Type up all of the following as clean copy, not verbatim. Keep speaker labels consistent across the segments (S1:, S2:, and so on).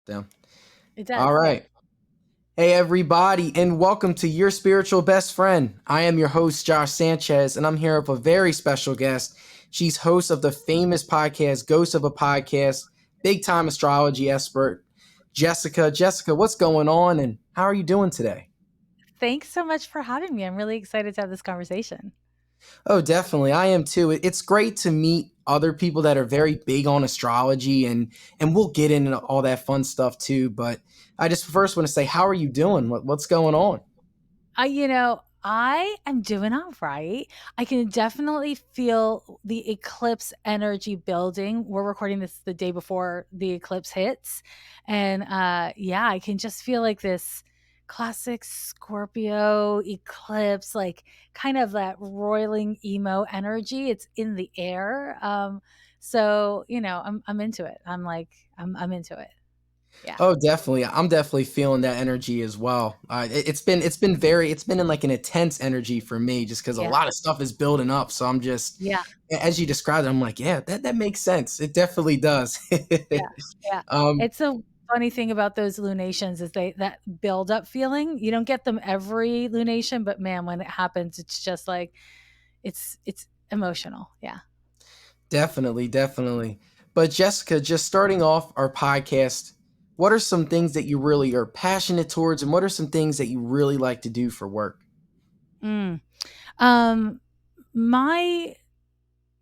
S1: Them.
S2: It does,
S1: All
S2: yeah.
S1: right. Hey, everybody, and welcome to Your Spiritual Best Friend. I am your host, Josh Sanchez, and I'm here with a very special guest. She's host of the famous podcast, Ghost of a Podcast, big time astrology expert, Jessica. Jessica, what's going on, and how are you doing today?
S2: Thanks so much for having me. I'm really excited to have this conversation.
S1: Oh, definitely. I am too. It's great to meet other people that are very big on astrology and we'll get into all that fun stuff too, but I just first want to say how are you doing? What's going on?
S2: I am doing all right. I can definitely feel the eclipse energy building. We're recording this the day before the eclipse hits. And yeah, I can just feel like this classic Scorpio eclipse, like kind of that roiling emo energy. It's in the air. I'm into it. I'm into it. Yeah.
S1: Oh, definitely. I'm definitely feeling that energy as well. It's been in like an intense energy for me just because a
S2: Yeah.
S1: lot of stuff is building up. So I'm just
S2: Yeah.
S1: as you described it, I'm like, yeah, that makes sense. It definitely does.
S2: Yeah, yeah.
S1: um,
S2: It's a funny thing about those lunations is that build up feeling. You don't get them every lunation, but man, when it happens, it's just like it's emotional. Yeah.
S1: Definitely, definitely. But Jessica, just starting off our podcast, what are some things that you really are passionate towards, and what are some things that you really like to do for work?
S2: Mm. Um, my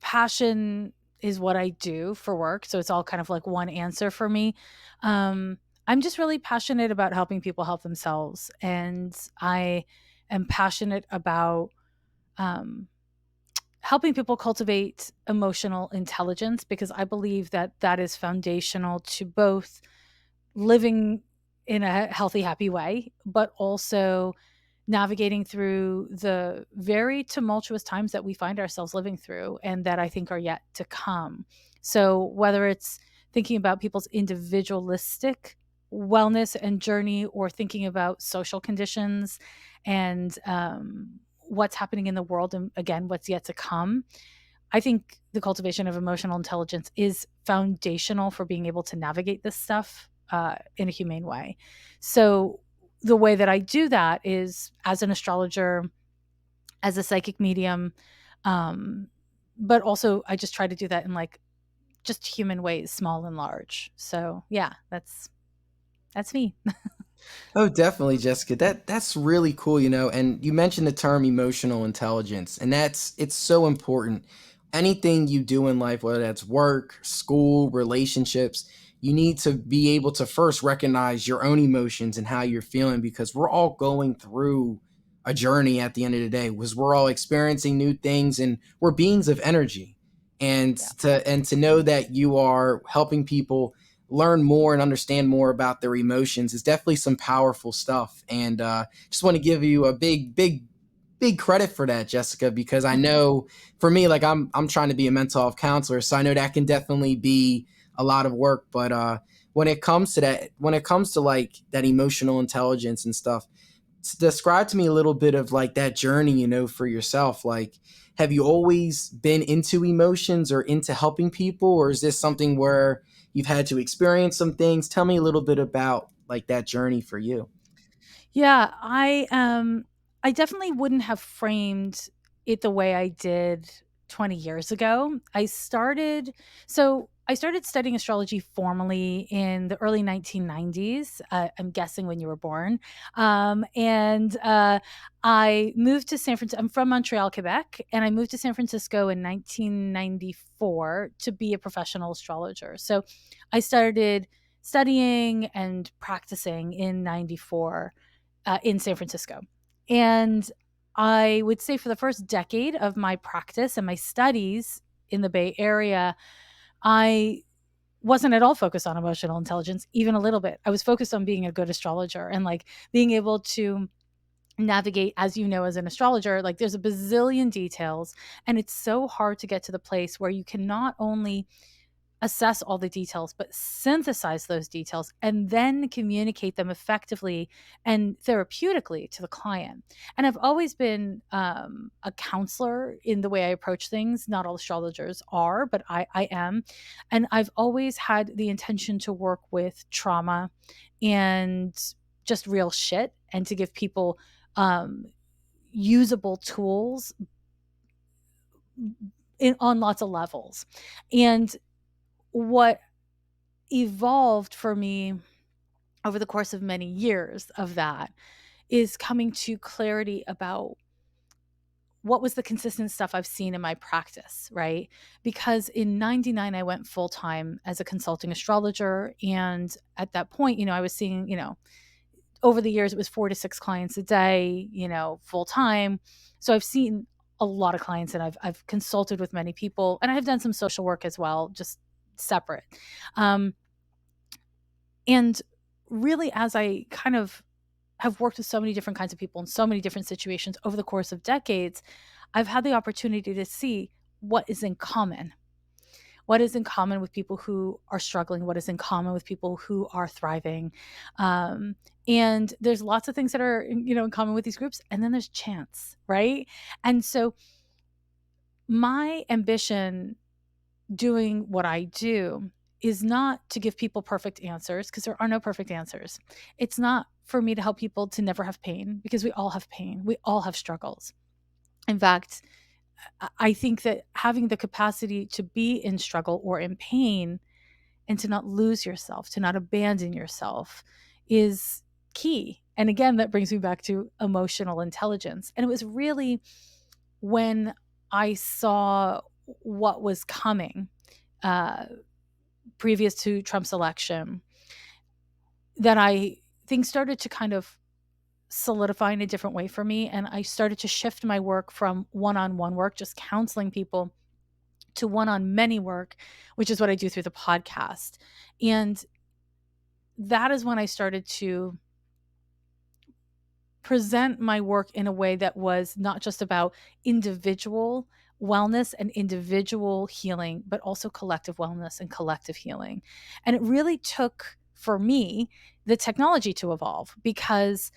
S2: passion is what I do for work, so it's all kind of like one answer for me. I'm just really passionate about helping people help themselves, and I am passionate about um helping people cultivate emotional intelligence because I believe that that is foundational to both living in a healthy, happy way, but also navigating through the very tumultuous times that we find ourselves living through and that I think are yet to come. So, whether it's thinking about people's individualistic wellness and journey or thinking about social conditions and what's happening in the world and again, what's yet to come, I think the cultivation of emotional intelligence is foundational for being able to navigate this stuff in a humane way. So, the way that I do that is as an astrologer, as a psychic medium, um, but also I just try to do that in like just human ways, small and large. So, yeah, that's me.
S1: Oh, definitely, Jessica. That's really cool, and you mentioned the term emotional intelligence, and it's so important. Anything you do in life, whether that's work, school, relationships, you need to be able to first recognize your own emotions and how you're feeling because we're all going through a journey at the end of the day, because we're all experiencing new things and we're beings of energy. And
S2: Yeah.
S1: to know that you are helping people learn more and understand more about their emotions is definitely some powerful stuff. And just want to give you a big credit for that, Jessica, because I know for me, like I'm trying to be a mental health counselor, so I know that can definitely be a lot of work. But when it comes to that, when it comes to like that emotional intelligence and stuff, describe to me a little bit of like that journey, for yourself. Like, have you always been into emotions or into helping people, or is this something where you've had to experience some things? Tell me a little bit about like that journey for you.
S2: Yeah, I definitely wouldn't have framed it the way I did 20 years ago. I started studying astrology formally in the early 1990s. I'm guessing when you were born. And I moved to San Francisco. I'm from Montreal, Quebec, and I moved to San Francisco in 1994 to be a professional astrologer. So I started studying and practicing in 94 in San Francisco. And I would say for the first decade of my practice and my studies in the Bay Area, I wasn't at all focused on emotional intelligence, even a little bit. I was focused on being a good astrologer and like being able to navigate, as you know, as an astrologer, like there's a bazillion details. And it's so hard to get to the place where you can not only assess all the details, but synthesize those details and then communicate them effectively and therapeutically to the client. And I've always been a counselor in the way I approach things. Not all astrologers are, but I am. And I've always had the intention to work with trauma and just real shit, and to give people um, usable tools on lots of levels. And what evolved for me over the course of many years of that is coming to clarity about what was the consistent stuff I've seen in my practice, right? Because in 99, I went full time as a consulting astrologer. And at that point, I was seeing, over the years, it was 4 to 6 clients a day, full time. So I've seen a lot of clients, and I've consulted with many people, and I have done some social work as well, just separate. Um, And really, as I kind of have worked with so many different kinds of people in so many different situations over the course of decades, I've had the opportunity to see what is in common. What is in common with people who are struggling? What is in common with people who are thriving? Um, and there's lots of things that are, in common with these groups. And then there's chance, right? And so my ambition doing what I do is not to give people perfect answers, because there are no perfect answers. It's not for me to help people to never have pain, because we all have pain. We all have struggles. In fact, I think that having the capacity to be in struggle or in pain and to not lose yourself, to not abandon yourself, is key. And again, that brings me back to emotional intelligence. And it was really when I saw what was coming, uh, previous to Trump's election, that things started to kind of solidify in a different way for me. And I started to shift my work from one-on-one work, just counseling people, to one-on-many work, which is what I do through the podcast. And that is when I started to present my work in a way that was not just about individual wellness and individual healing, but also collective wellness and collective healing. And it really took, for me, the technology to evolve, because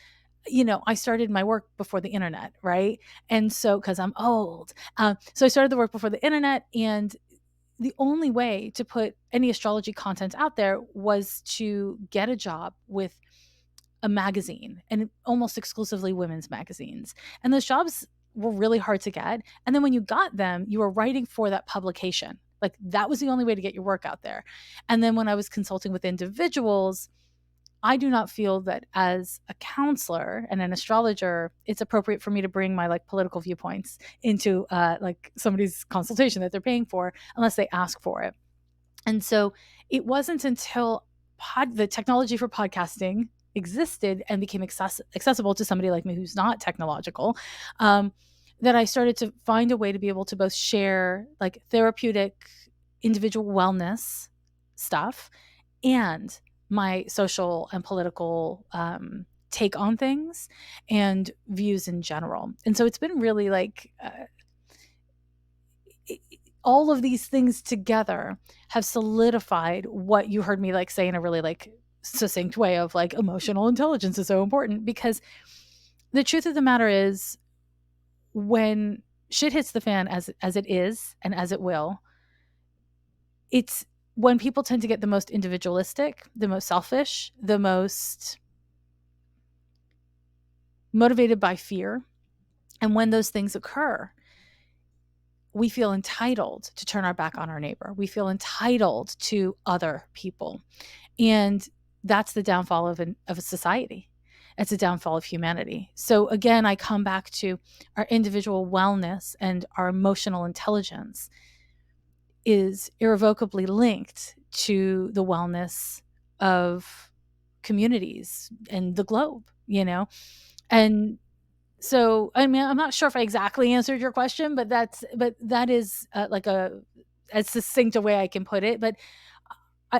S2: I started my work before the internet, right? And so, because I'm old, so I started the work before the internet, and the only way to put any astrology content out there was to get a job with a magazine, and almost exclusively women's magazines. And those jobs were really hard to get. And then when you got them, you were writing for that publication. Like, that was the only way to get your work out there. And then when I was consulting with individuals, I do not feel that as a counselor and an astrologer, it's appropriate for me to bring my political viewpoints into somebody's consultation that they're paying for, unless they ask for it. And so it wasn't until the technology for podcasting existed and became accessible to somebody like me who's not technological, um, that I started to find a way to be able to both share therapeutic individual wellness stuff and my social and political take on things and views in general. And so it's been really all of these things together have solidified what you heard me say in a really succinct way of emotional intelligence is so important. Because the truth of the matter is, when shit hits the fan, as it is and as it will, it's when people tend to get the most individualistic, the most selfish, the most motivated by fear. And when those things occur, we feel entitled to turn our back on our neighbor. We feel entitled to other people. And that's the downfall of a society. It's a downfall of humanity. So again, I come back to our individual wellness, and our emotional intelligence is irrevocably linked to the wellness of communities and the globe, And so, I mean, I'm not sure if I exactly answered your question, but that is as succinct a way I can put it. But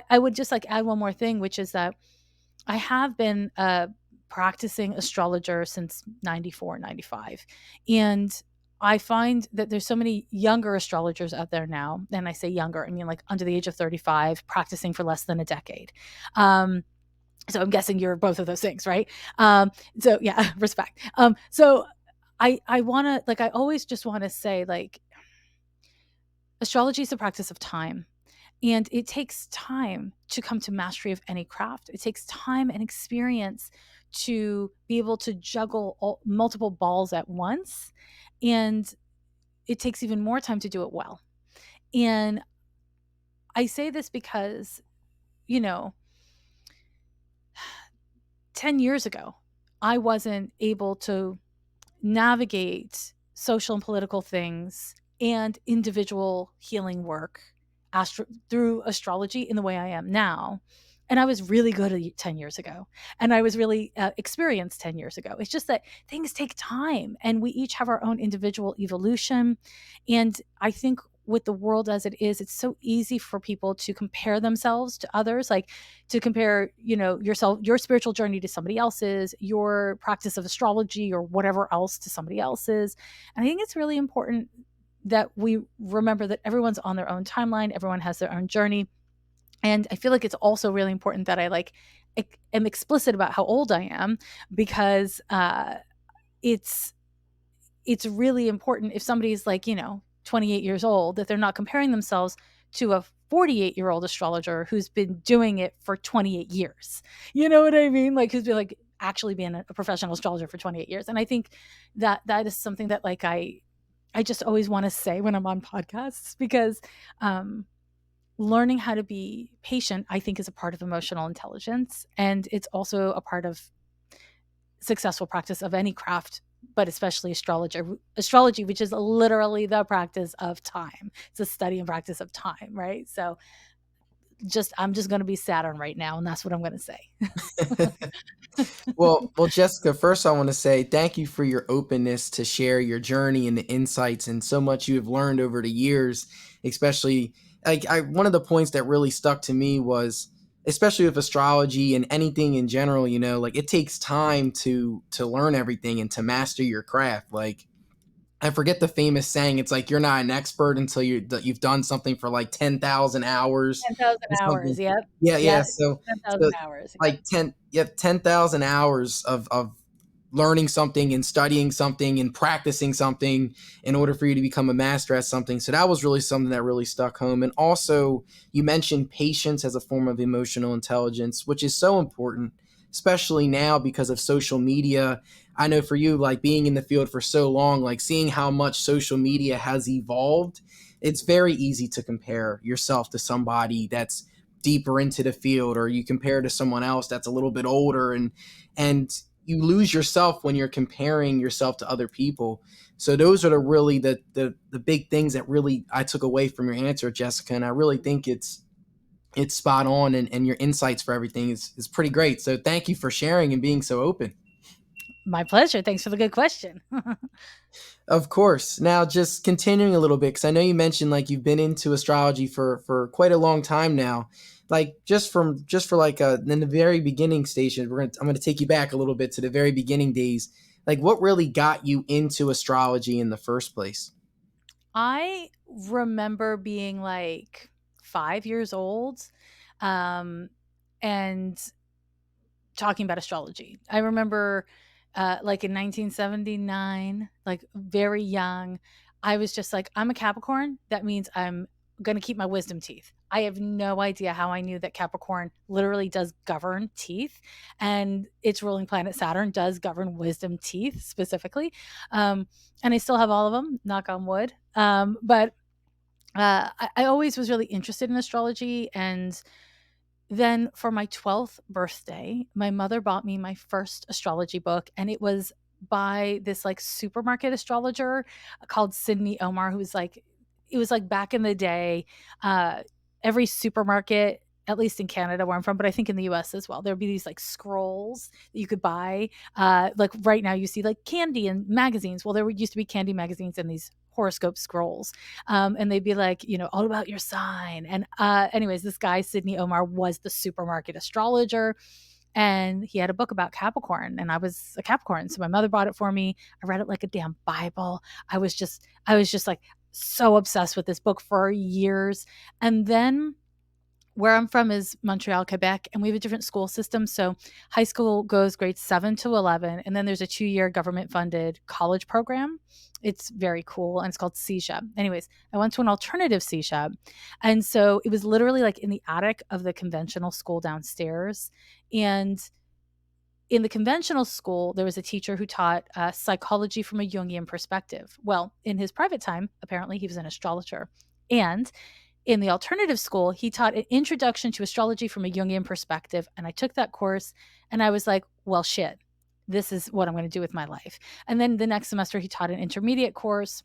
S2: I would just add one more thing, which is that I have been a practicing astrologer since 94, 95. And I find that there's so many younger astrologers out there now. And I say younger, I mean like under the age of 35, practicing for less than a decade. Um, so I'm guessing you're both of those things, right? So yeah, respect. So I want to, like, I always just want to say, like, astrology is the practice of time. And it takes time to come to mastery of any craft. It takes time and experience to be able to juggle multiple balls at once. And it takes even more time to do it well. And I say this because, you know, 10 years ago, I wasn't able to navigate social and political things and individual healing work through astrology in the way I am now. And I was really good at 10 years ago. And I was really experienced 10 years ago. It's just that things take time and we each have our own individual evolution. And I think with the world as it is, it's so easy for people to compare themselves to others, like to compare, yourself, your spiritual journey to somebody else's, your practice of astrology or whatever else to somebody else's. And I think it's really important that we remember that everyone's on their own timeline, everyone has their own journey. And I feel like it's also really important that I am explicit about how old I am, because it's it's really important if somebody's like, 28 years old, that they're not comparing themselves to a 48-year-old astrologer who's been doing it for 28 years. You know what I mean? Like, who's been like actually being a professional astrologer for 28 years. And I think that that is something that, like, I just always want to say when I'm on podcasts, because um learning how to be patient, I think, is a part of emotional intelligence, and it's also a part of successful practice of any craft, but especially astrology, which is literally the practice of time. It's a study and practice of time, right? So I'm just going to be Saturn right now, and that's what I'm going to say.
S1: Well, Jessica, first I want to say thank you for your openness to share your journey and the insights and so much you have learned over the years. Especially, like, one of the points that really stuck to me was, especially with astrology and anything in general, like, it takes time to learn everything and to master your craft. Like, I forget the famous saying. It's like you're not an expert until you've done something for like 10,000 hours
S2: 10,000
S1: or something.
S2: hours. Yep.
S1: Yeah, yeah.
S2: Yeah.
S1: So,
S2: 10,000
S1: so
S2: hours. Yep.
S1: like 10, you have 10,000 hours of learning something and studying something and practicing something in order for you to become a master at something. So that was really something that really stuck home. And also, you mentioned patience as a form of emotional intelligence, which is so important, especially now because of social media. I know for you, like, being in the field for so long, like, seeing how much social media has evolved, it's very easy to compare yourself to somebody that's deeper into the field, or you compare to someone else that's a little bit older, and you lose yourself when you're comparing yourself to other people. So those are the big things that really I took away from your answer, Jessica, and I really think it's spot on, and your insights for everything is pretty great. So thank you for sharing and being so open.
S2: My pleasure. Thanks for the good question.
S1: Of course. Now, just continuing a little bit, because I know you mentioned, like, you've been into astrology for quite a long time now. Like, just for like in the very beginning station, I'm gonna take you back a little bit to the very beginning days. Like, what really got you into astrology in the first place?
S2: I remember being like 5 years old, um, and talking about astrology. I remember, like in 1979, like very young, I was just like, I'm a Capricorn. That means I'm going to keep my wisdom teeth. I have no idea how I knew that Capricorn literally does govern teeth, and its ruling planet Saturn does govern wisdom teeth specifically. Um, and I still have all of them, knock on wood. But I always was really interested in astrology. And then for my 12th birthday, my mother bought me my first astrology book, and it was by this like supermarket astrologer called Sydney Omar, who was like, it was like back in the day, uh, every supermarket, at least in Canada where I'm from, but I think in the US as well, there'd be these like scrolls that you could buy. Like right now, you see like candy and magazines. Well, there used to be candy magazines and these horoscope scrolls, and they'd be like, all about your sign. And anyways, this guy Sydney Omar was the supermarket astrologer, And he had a book about Capricorn, and I was a Capricorn. So my mother bought it for me. I read it like a damn Bible. I was just like so obsessed with this book for years. And then where I'm from is Montreal, Quebec, and we have a different school system. So high school goes grades 7 to 11, and then there's a 2-year government funded college program. It's very cool, and it's called CSHEB. Anyways, I went to an alternative CSHEB. And so it was literally like in the attic of the conventional school downstairs. And in the conventional school, there was a teacher who taught psychology from a Jungian perspective. Well, in his private time, apparently he was an astrologer. And in the alternative school, he taught an introduction to astrology from a Jungian perspective. And I took that course and I was like, well, shit, this is what I'm going to do with my life. And then the next semester, he taught an intermediate course.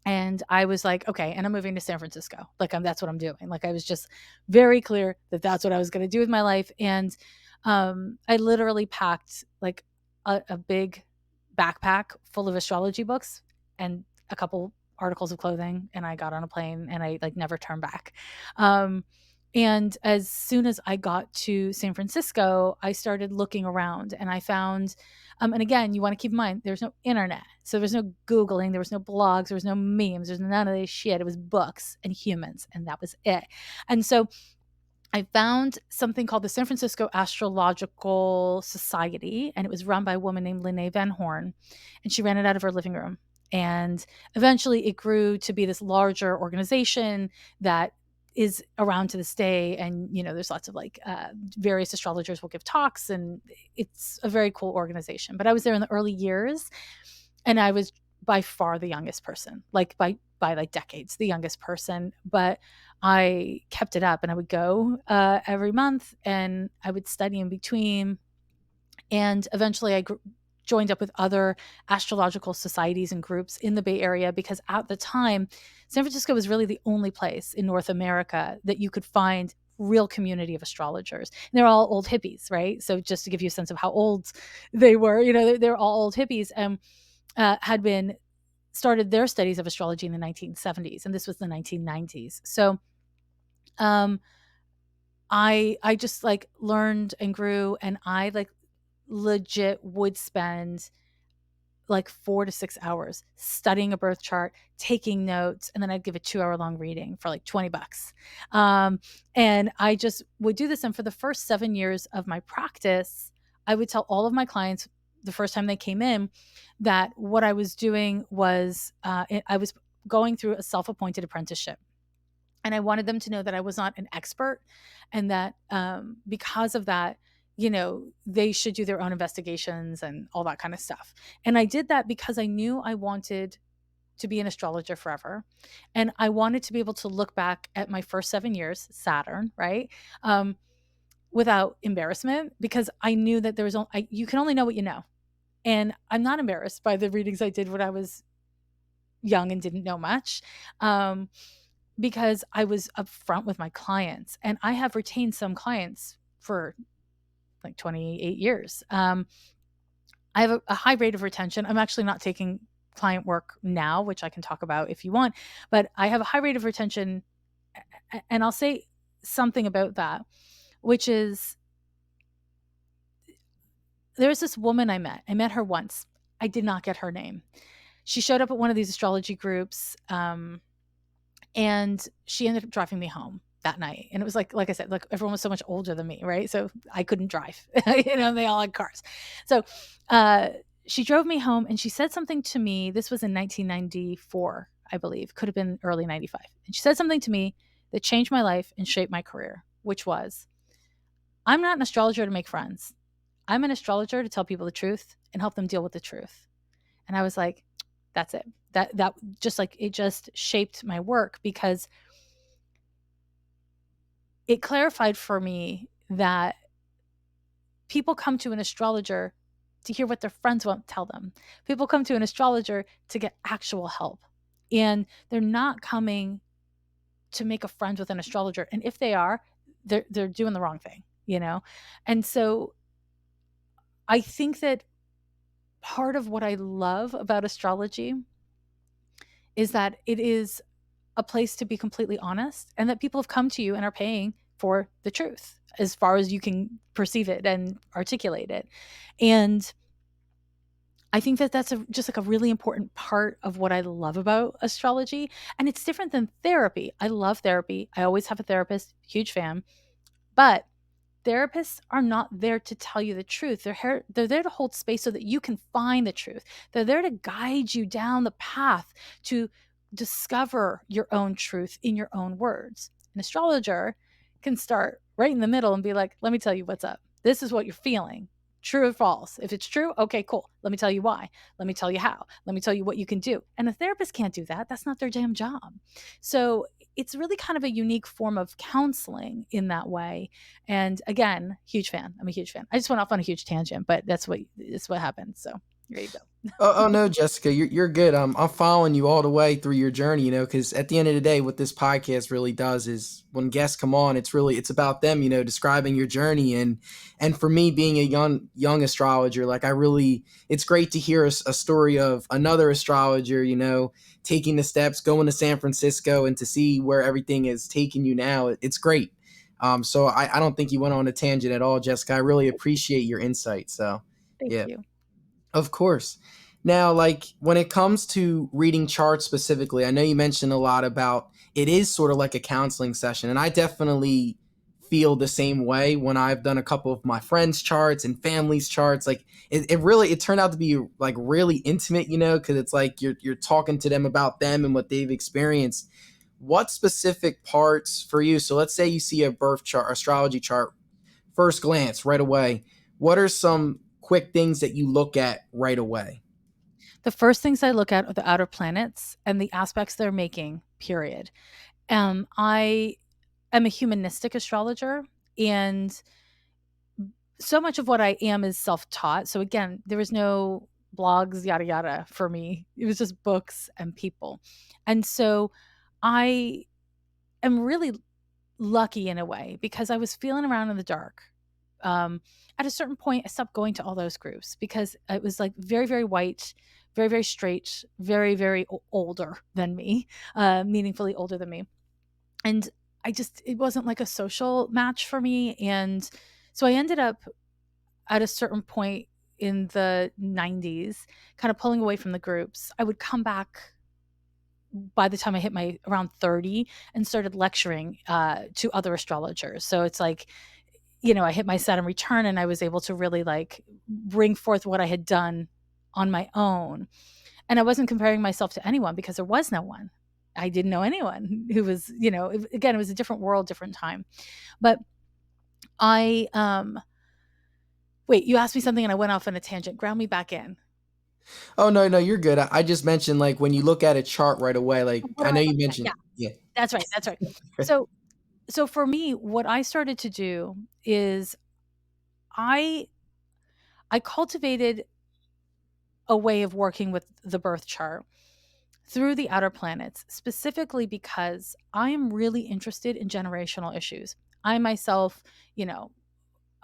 S2: And I was like, okay, and I'm moving to San Francisco. Like, that's what I'm doing. Like, I was just very clear that that's what I was going to do with my life. And I literally packed like a big backpack full of astrology books and a couple articles of clothing, and I got on a plane and I like never turned back. Um, and as soon as I got to San Francisco, I started looking around and I found, and again, you want to keep in mind, there's no internet. So there's no Googling, there was no blogs, there was no memes, there's none of this shit. It was books and humans, and that was it. And so I found something called the San Francisco Astrological Society, and it was run by a woman named Lene Van Horn, and she ran it out of her living room. And eventually it grew to be this larger organization that is around to this day. And, there's lots of like various astrologers will give talks, and it's a very cool organization. But I was there in the early years, and I was by far the youngest person, like by like decades, the youngest person. But I kept it up, and I would go every month, and I would study in between. And eventually I joined up with other astrological societies and groups in the Bay Area, because at the time, San Francisco was really the only place in North America that you could find real community of astrologers. And they're all old hippies, right? So just to give you a sense of how old they were, they're all old hippies, and had been started their studies of astrology in the 1970s, and this was the 1990s. So um I just like learned and grew, and I like legit would spend like 4 to 6 hours studying a birth chart, taking notes, and then I'd give a 2-hour long reading for like $20. And I just would do this. And for the first 7 years of my practice, I would tell all of my clients the first time they came in that what I was doing was I was going through a self-appointed apprenticeship. And I wanted them to know that I was not an expert, and that because of that, they should do their own investigations and all that kind of stuff. And I did that because I knew I wanted to be an astrologer forever. And I wanted to be able to look back at my first 7 years, Saturn, right? Without embarrassment, because I knew that there was, you can only know what you know. And I'm not embarrassed by the readings I did when I was young and didn't know much. Because I was upfront with my clients, and I have retained some clients for like 28 years. I have a high rate of retention. I'm actually not taking client work now, which I can talk about if you want, but I have a high rate of retention. And I'll say something about that, which is there's this woman I met. I met her once. I did not get her name. She showed up at one of these astrology groups. And she ended up driving me home that night. And it was like I said, like everyone was so much older than me, right? So I couldn't drive, they all had cars. So she drove me home, and she said something to me. This was in 1994, I believe, could have been early 95. And she said something to me that changed my life and shaped my career, which was, I'm not an astrologer to make friends. I'm an astrologer to tell people the truth and help them deal with the truth. And I was like, that's it. That just like, it just shaped my work, because it clarified for me that people come to an astrologer to hear what their friends won't tell them. People come to an astrologer to get actual help, and they're not coming to make a friend with an astrologer. And if they are, they're doing the wrong thing, And so I think that part of what I love about astrology is that it is a place to be completely honest, and that people have come to you and are paying for the truth. as far as you can perceive it and articulate it. And I think that that's just like a really important part of what I love about astrology. And it's different than therapy. I love therapy. I always have a therapist, huge fan. But therapists are not there to tell you the truth. They're there to hold space so that you can find the truth. They're there to guide you down the path to discover your own truth in your own words. An astrologer can start right in the middle and be like, let me tell you what's up. This is what you're feeling. True or false? If it's true, okay, cool. Let me tell you why. Let me tell you how. Let me tell you what you can do. And a therapist can't do that. That's not their damn job. So it's really kind of a unique form of counseling in that way. And again, huge fan. I'm a huge fan. I just went off on a huge tangent, but that's what happened. So there you go.
S1: Oh no, Jessica, you're good. I'm following you all the way through your journey. Because at the end of the day, what this podcast really does is when guests come on, it's about them. Describing your journey, and for me, being a young astrologer, like it's great to hear a story of another astrologer. Taking the steps, going to San Francisco, and to see where everything is taking you now. It's great. So I don't think you went on a tangent at all, Jessica. I really appreciate your insight. So
S2: Thank
S1: yeah.
S2: you.
S1: Of course. Now, like when it comes to reading charts specifically, I know you mentioned a lot about it is sort of like a counseling session, and I definitely feel the same way when I've done a couple of my friends' charts and families' charts. Like it turned out to be like really intimate, because it's like you're talking to them about them and what they've experienced. What specific parts for you? So let's say you see a birth chart, astrology chart, first glance right away. What are some quick things that you look at right away?
S2: The first things I look at are the outer planets and the aspects they're making, period. I am a humanistic astrologer, and so much of what I am is self taught. So, again, there was no blogs, yada, yada for me. It was just books and people. And so I am really lucky in a way because I was feeling around in the dark. Um, at a certain point, I stopped going to all those groups because it was like very, very white, very, very straight, very, very older than me, meaningfully older than me. And it wasn't like a social match for me. And so I ended up at a certain point in the 90s, kind of pulling away from the groups. I would come back by the time I hit my around 30 and started lecturing to other astrologers. So it's like, I hit my Saturn return and I was able to really like bring forth what I had done on my own. And I wasn't comparing myself to anyone because there was no one. I didn't know anyone who was, again, it was a different world, different time. But I, wait, you asked me something and I went off on a tangent. Ground me back in.
S1: Oh no, no, you're good. I just mentioned like when you look at a chart right away, like
S2: What
S1: I
S2: do
S1: know
S2: I
S1: you
S2: look at? Yeah,
S1: mentioned, yeah.
S2: that's right. That's right. So, so for me, what I started to do is I I cultivated a way of working with the birth chart through the outer planets, specifically because I am really interested in generational issues. I myself, you know,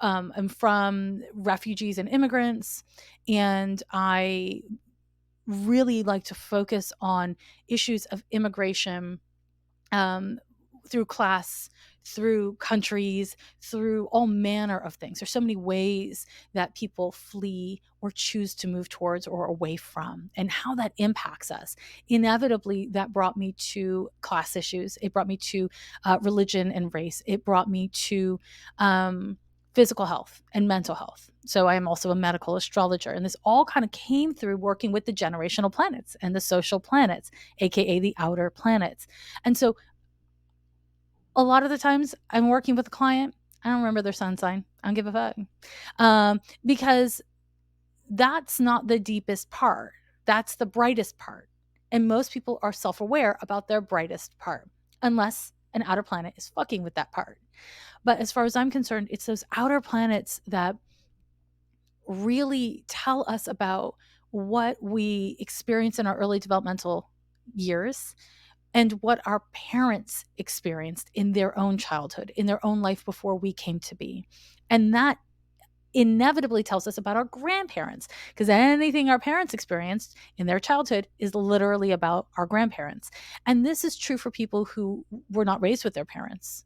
S2: am from refugees and immigrants, and I really like to focus on issues of immigration, um, through class, through countries, through all manner of things. There's so many ways that people flee or choose to move towards or away from, and how that impacts us. Inevitably, that brought me to class issues. It brought me to religion and race. It brought me to physical health and mental health. So I am also a medical astrologer. And this all kind of came through working with the generational planets and the social planets, AKA the outer planets. And so a lot of the times I'm working with a client, I don't remember their sun sign. I don't give a fuck. Because that's not the deepest part. That's the brightest part. And most people are self aware about their brightest part, unless an outer planet is fucking with that part. But as far as I'm concerned, it's those outer planets that really tell us about what we experience in our early developmental years and what our parents experienced in their own childhood, in their own life before we came to be. And that inevitably tells us about our grandparents, because anything our parents experienced in their childhood is literally about our grandparents. And this is true for people who were not raised with their parents.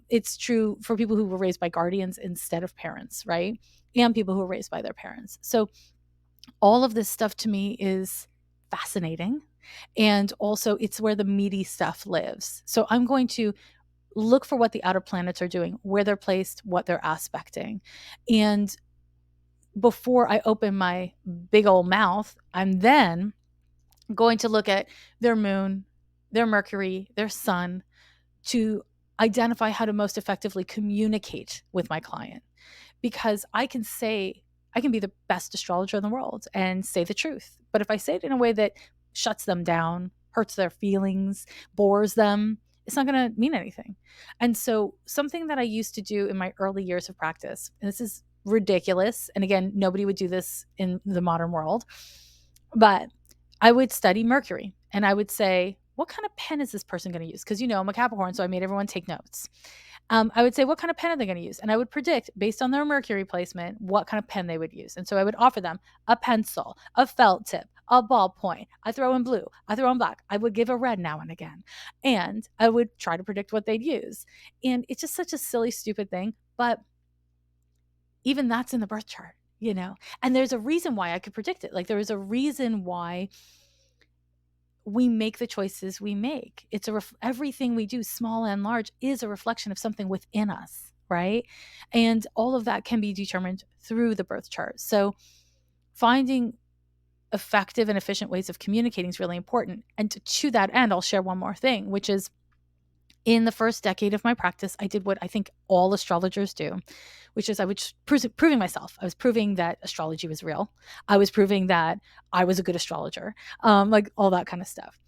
S2: It's true for people who were raised by guardians instead of parents, right? And people who were raised by their parents. So all of this stuff to me is fascinating. And also, it's where the meaty stuff lives. So I'm going to look for what the outer planets are doing, where they're placed, what they're aspecting. And before I open my big old mouth, I'm then going to look at their moon, their Mercury, their sun to identify how to most effectively communicate with my client. Because I can be the best astrologer in the world and say the truth. But if I say it in a way that shuts them down, hurts their feelings, bores them, it's not going to mean anything. And so, something that I used to do in my early years of practice, and this is ridiculous. And again, nobody would do this in the modern world, but I would study Mercury and I would say, what kind of pen is this person going to use? Because, I'm a Capricorn, so I made everyone take notes. I would say, what kind of pen are they going to use? And I would predict based on their Mercury placement what kind of pen they would use. And so I would offer them a pencil, a felt tip, a ballpoint. I throw in blue, I throw in black. I would give a red now and again. And I would try to predict what they'd use. And it's just such a silly, stupid thing. But even that's in the birth chart. And there's a reason why I could predict it. Like there is a reason why we make the choices we make. It's everything we do, small and large, is a reflection of something within us, right? And all of that can be determined through the birth chart. So finding effective and efficient ways of communicating is really important. And to that end, I'll share one more thing, which is in the first decade of my practice, I did what I think all astrologers do, which is I was proving myself. I was proving that astrology was real. I was proving that I was a good astrologer, like all that kind of stuff.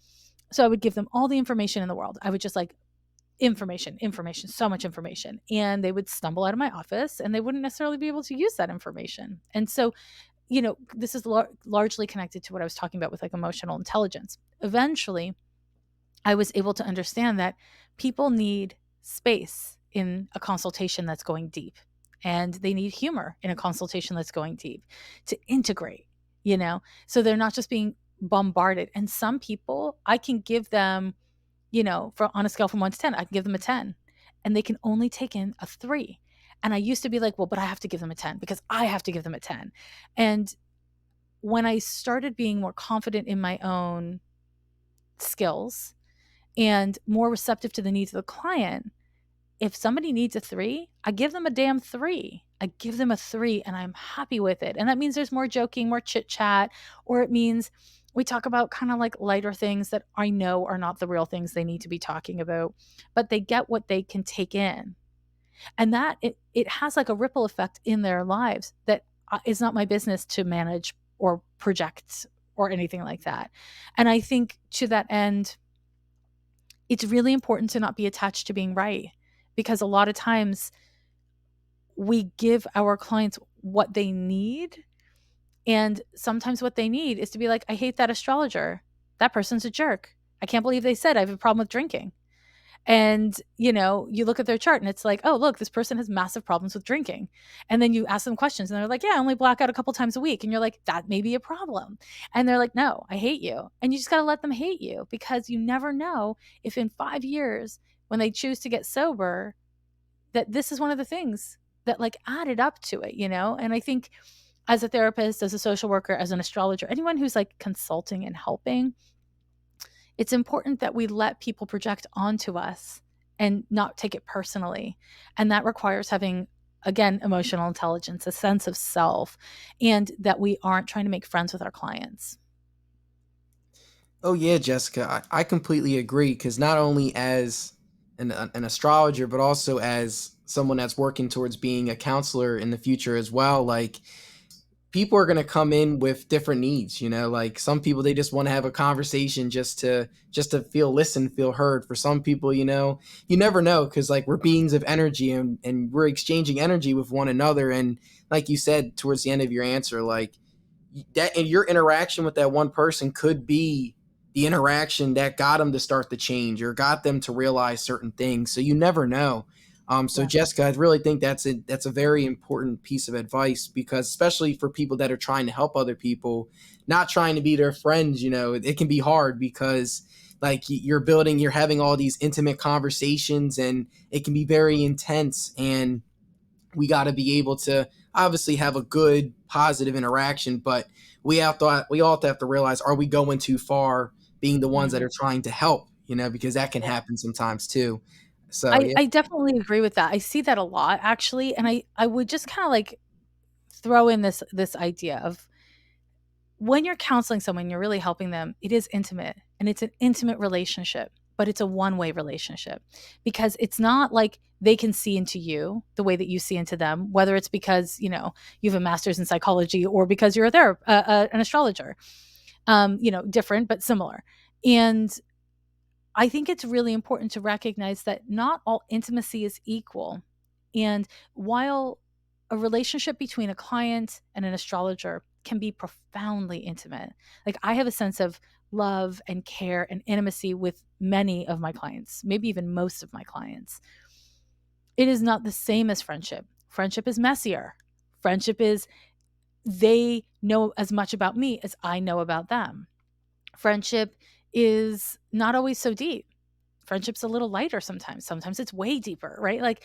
S2: So I would give them all the information in the world. I would just like information, so much information. And they would stumble out of my office and they wouldn't necessarily be able to use that information. And so, this is largely connected to what I was talking about with like emotional intelligence. Eventually, I was able to understand that people need space in a consultation that's going deep, and they need humor in a consultation that's going deep to integrate. So they're not just being bombarded. And some people, I can give them, on a scale from 1 to 10, I can give them a 10 and they can only take in a 3. And I used to be like, well, but I have to give them a 10 because I have to give them a 10. And when I started being more confident in my own skills and more receptive to the needs of the client, if somebody needs a 3, I give them a damn 3. I give them a 3 and I'm happy with it. And that means there's more joking, more chit chat, or it means we talk about kind of like lighter things that I know are not the real things they need to be talking about, but they get what they can take in. And that it has like a ripple effect in their lives that is not my business to manage or project or anything like that. And I think to that end, it's really important to not be attached to being right, because a lot of times we give our clients what they need. And sometimes what they need is to be like, I hate that astrologer. That person's a jerk. I can't believe they said I have a problem with drinking. And, you look at their chart and it's like, oh, look, this person has massive problems with drinking. And then you ask them questions and they're like, yeah, I only black out a couple times a week. And you're like, that may be a problem. And they're like, no, I hate you. And you just got to let them hate you, because you never know if in 5 years when they choose to get sober, that this is one of the things that like added up to it. And I think as a therapist, as a social worker, as an astrologer, anyone who's like consulting and helping, it's important that we let people project onto us and not take it personally. And that requires having, again, emotional intelligence, a sense of self, and that we aren't trying to make friends with our clients.
S1: Oh yeah, Jessica, I completely agree. Because not only as an astrologer, but also as someone that's working towards being a counselor in the future as well, like people are going to come in with different needs, like some people, they just want to have a conversation just to feel listened, feel heard. For some people, you never know, because like we're beings of energy, and we're exchanging energy with one another. And like you said towards the end of your answer, like that, and your interaction with that one person could be the interaction that got them to start the change or got them to realize certain things. So you never know. So
S2: Yeah.
S1: Jessica, I really think that's a very important piece of advice, because especially for people that are trying to help other people, not trying to be their friends, it can be hard, because like you're having all these intimate conversations, and it can be very intense. And we got to be able to obviously have a good positive interaction, but we all have to realize, are we going too far being the ones that
S2: Mhm.
S1: are trying to help, because that can
S2: Yeah.
S1: happen sometimes too. So
S2: I
S1: yeah.
S2: I definitely agree with that. I see that a lot actually, and I would just kinda, like, throw in this idea of when you're counseling someone, you're really helping them, it is intimate, and it's an intimate relationship, but it's a one-way relationship because it's not like they can see into you the way that you see into them, whether it's because, you have a master's in psychology or because you're an astrologer. Different but similar. And I think it's really important to recognize that not all intimacy is equal. And while a relationship between a client and an astrologer can be profoundly intimate, like I have a sense of love and care and intimacy with many of my clients, maybe even most of my clients. It is not the same as friendship. Friendship is messier. Friendship is they know as much about me as I know about them. Friendship is not always so deep. Friendship's a little lighter sometimes. Sometimes it's way deeper, right?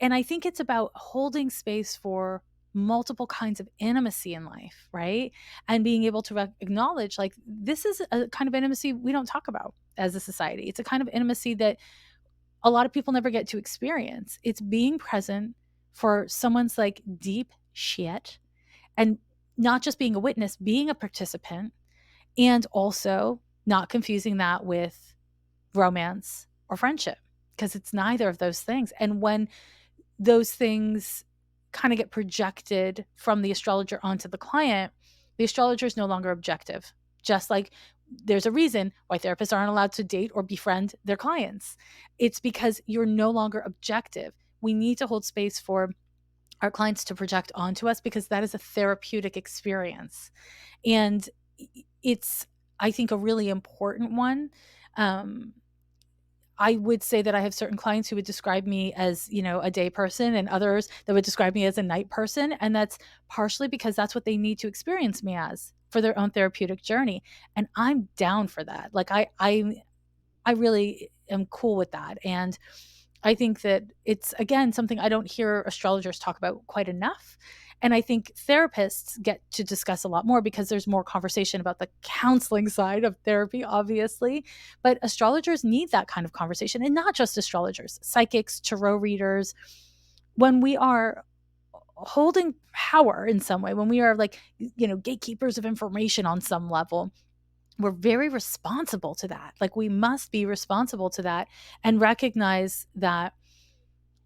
S2: And I think it's about holding space for multiple kinds of intimacy in life, right? And being able to acknowledge like this is a kind of intimacy we don't talk about as a society. It's a kind of intimacy that a lot of people never get to experience. It's being present for someone's like deep shit and not just being a witness, being a participant and also not confusing that with romance or friendship because it's neither of those things. And when those things kind of get projected from the astrologer onto the client, the astrologer is no longer objective. Just like there's a reason why therapists aren't allowed to date or befriend their clients. It's because you're no longer objective. We need to hold space for our clients to project onto us because that is a therapeutic experience. And it's, I think, a really important one. Um, I would say that I have certain clients who would describe me as, a day person and others that would describe me as a night person. And that's partially because that's what they need to experience me as for their own therapeutic journey. And I'm down for that. Like I really am cool with that. And I think that it's, again, something I don't hear astrologers talk about quite enough. And I think therapists get to discuss a lot more because there's more conversation about the counseling side of therapy, obviously. But astrologers need that kind of conversation, and not just astrologers, psychics, tarot readers. When we are holding power in some way, when we are like, gatekeepers of information on some level, we're very responsible to that. Like we must be responsible to that and recognize that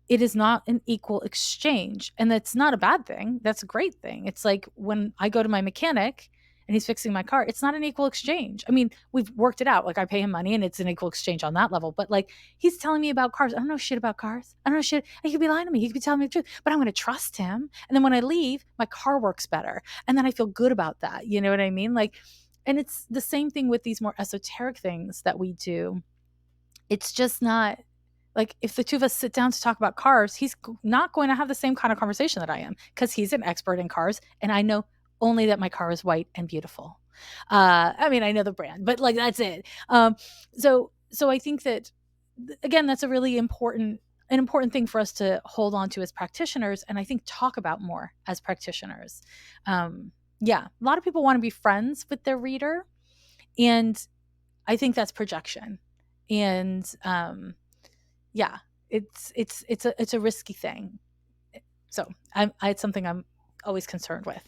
S2: it is not an equal exchange. And that's not a bad thing. That's a great thing. It's like when I go to my mechanic and he's fixing my car, it's not an equal exchange. I mean, we've worked it out. Like I pay him money and it's an equal exchange on that level. But like he's telling me about cars. I don't know shit about cars. I don't know shit. He could be lying to me. He could be telling me the truth, but I'm going to trust him. And then when I leave, my car works better. And then I feel good about that. You know what I mean? Like, and it's the same thing with these more esoteric things that we do. It's just not like if the two of us sit down to talk about cars, he's not going to have the same kind of conversation that I am because he's an expert in cars and I know only that my car is white and beautiful. I mean, I know the brand, but like that's it. So I think that again, that's a really important thing for us to hold on to as practitioners, and I think talk about more as practitioners. Yeah, a lot of people want to be friends with their reader, and I think that's projection. And yeah, it's a risky thing. So it's something I'm always concerned with.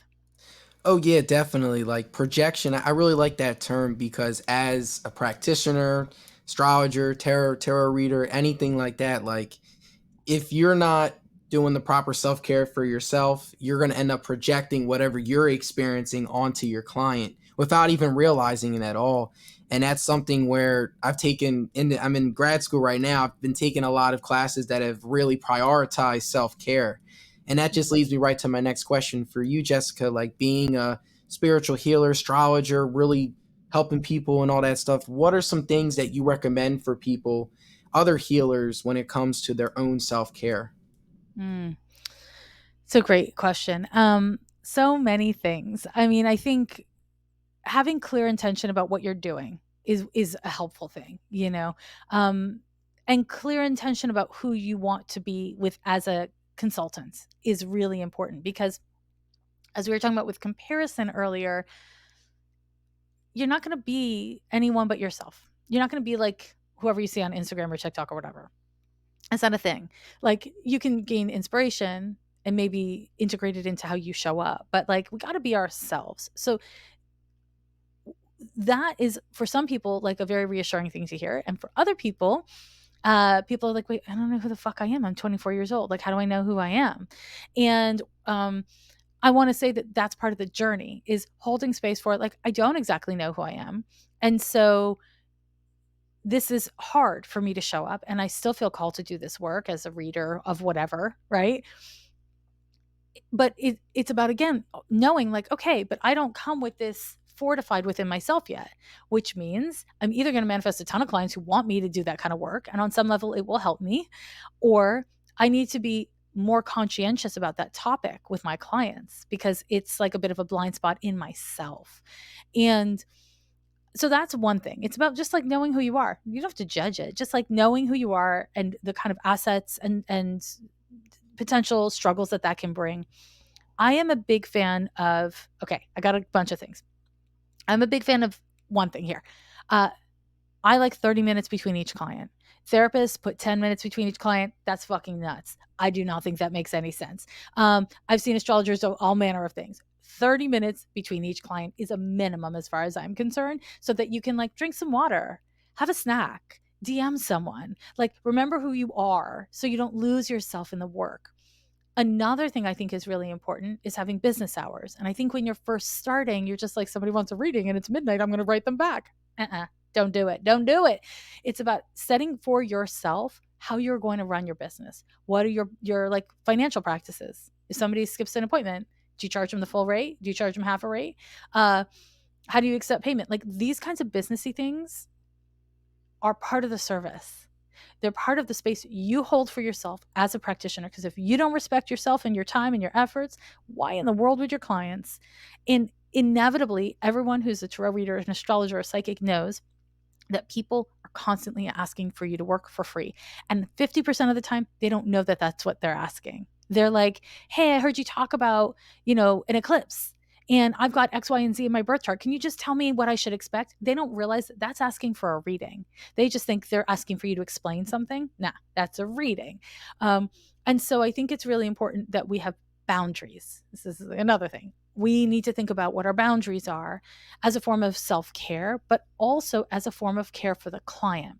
S1: Oh yeah, definitely. Like projection, I really like that term because as a practitioner, astrologer, tarot reader, anything like that, like if you're not doing the proper self-care for yourself, you're going to end up projecting whatever you're experiencing onto your client without even realizing it at all. And that's something where I'm in grad school right now. I've been taking a lot of classes that have really prioritized self-care. And that just leads me right to my next question for you, Jessica, like being a spiritual healer, astrologer, really helping people and all that stuff. What are some things that you recommend for people, other healers, when it comes to their own self-care?
S2: Mm. It's a great question. So many things. I mean, I think having clear intention about what you're doing is a helpful thing, you know. Um, and clear intention about who you want to be with as a consultant is really important, because as we were talking about with comparison earlier, you're not going to be anyone but yourself. You're not going to be like whoever you see on Instagram or TikTok or whatever. It's not a thing. Like, you can gain inspiration and maybe integrate it into how you show up, but like, we got to be ourselves. So that is, for some people, like a very reassuring thing to hear, and for other people, people are like, wait, I don't know who the fuck I am. I'm 24 years old. Like, how do I know who I am? And I want to say that that's part of the journey, is holding space for it. Like, I don't exactly know who I am. And so this is hard for me to show up, and I still feel called to do this work as a reader of whatever, right? But it's about, again, knowing like, okay, but I don't come with this fortified within myself yet, which means I'm either going to manifest a ton of clients who want me to do that kind of work, and on some level it will help me, or I need to be more conscientious about that topic with my clients, because it's like a bit of a blind spot in myself. And so that's one thing. It's about just like knowing who you are. You don't have to judge it. Just like knowing who you are and the kind of assets and potential struggles that that can bring. I am a big fan of, okay, I got a bunch of things. I'm a big fan of one thing here. Uh, I like 30 minutes between each client. Therapists put 10 minutes between each client. That's fucking nuts. I do not think that makes any sense. I've seen astrologers do all manner of things. 30 minutes between each client is a minimum as far as I'm concerned, so that you can like drink some water, have a snack, DM someone. Like, remember who you are so you don't lose yourself in the work. Another thing I think is really important is having business hours. And I think when you're first starting, you're just like, somebody wants a reading and it's midnight, I'm going to write them back. Don't do it. Don't do it. It's about setting for yourself how you're going to run your business. What are your like financial practices? If somebody skips an appointment, do you charge them the full rate? Do you charge them half a rate? How do you accept payment? Like, these kinds of businessy things are part of the service. They're part of the space you hold for yourself as a practitioner. Because if you don't respect yourself and your time and your efforts, why in the world would your clients? And inevitably, everyone who's a tarot reader, an astrologer, or a psychic knows that people are constantly asking for you to work for free. And 50% of the time, they don't know that that's what they're asking. They're like, hey, I heard you talk about, an eclipse, and I've got X, Y, and Z in my birth chart. Can you just tell me what I should expect? They don't realize that that's asking for a reading. They just think they're asking for you to explain something. Nah, that's a reading. And so I think it's really important that we have boundaries. This is another thing. We need to think about what our boundaries are as a form of self-care, but also as a form of care for the client.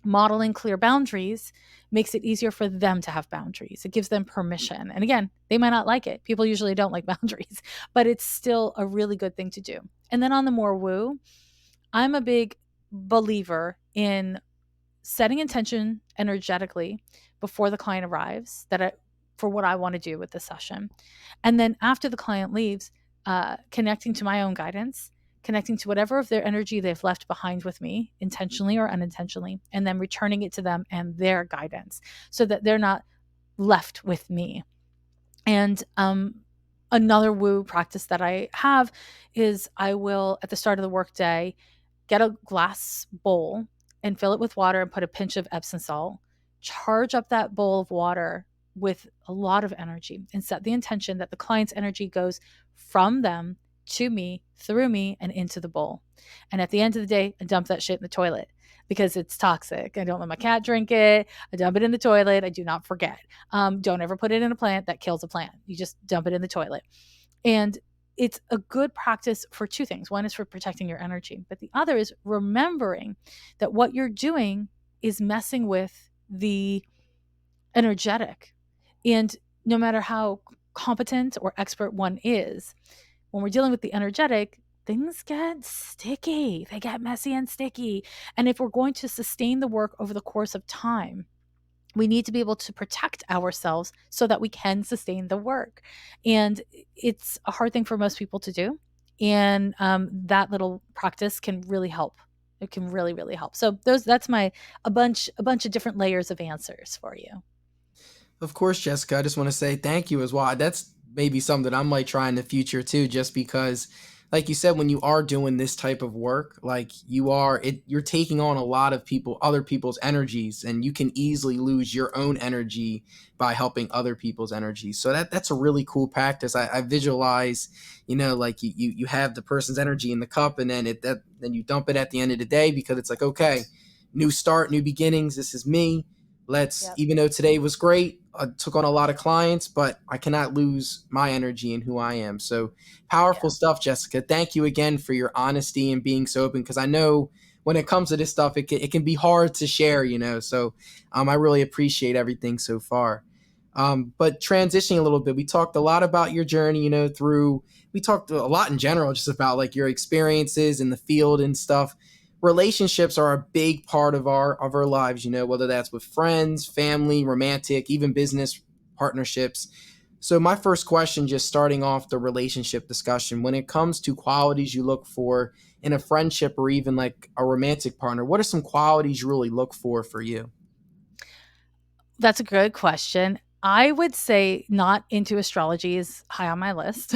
S2: Modeling clear boundaries makes it easier for them to have boundaries. It gives them permission. And again, they might not like it. People usually don't like boundaries, but it's still a really good thing to do. And then on the more woo, I'm a big believer in setting intention energetically before the client arrives, for what I want to do with the session. And then after the client leaves, connecting to my own guidance, connecting to whatever of their energy they've left behind with me, intentionally or unintentionally, and then returning it to them and their guidance, so that they're not left with me. And another woo practice that I have is, I will, at the start of the workday, get a glass bowl and fill it with water and put a pinch of Epsom salt. Charge up that bowl of water with a lot of energy and set the intention that the client's energy goes from them to me, through me, and into the bowl. And at the end of the day, I dump that shit in the toilet because it's toxic. I don't let my cat drink it. I dump it in the toilet. I do not forget. Don't ever put it in a plant that kills a plant. You just dump it in the toilet. And it's a good practice for two things. One is for protecting your energy, but the other is remembering that what you're doing is messing with the energetic. And no matter how competent or expert one is, when we're dealing with the energetic, things get sticky. They get messy and sticky. And if we're going to sustain the work over the course of time, we need to be able to protect ourselves so that we can sustain the work. And it's a hard thing for most people to do. And that little practice can really help. It can really, really help. So that's a bunch of different layers of answers for you.
S1: Of course, Jessica, I just want to say thank you as well. That's maybe something that I might try in the future too, just because like you said, when you are doing this type of work, like you're taking on a lot of other people's energies, and you can easily lose your own energy by helping other people's energies. So that's a really cool practice. I visualize, like you have the person's energy in the cup, and then you dump it at the end of the day, because it's like, okay, new start, new beginnings. This is me.
S2: Yep.
S1: Even though today was great, I took on a lot of clients, but I cannot lose my energy and who I am. So powerful
S2: Yeah.
S1: stuff, Jessica. Thank you again for your honesty and being so open, because I know when it comes to this stuff, it can be hard to share. So I really appreciate everything so far. But transitioning a little bit, we talked a lot about your journey, we talked a lot in general, just about like your experiences in the field and stuff. Relationships are a big part of our lives, whether that's with friends, family, romantic, even business partnerships. So my first question, just starting off the relationship discussion, when it comes to qualities you look for in a friendship or even like a romantic partner, what are some qualities you really look for you?
S2: That's a good question. I would say not into astrology is high on my list.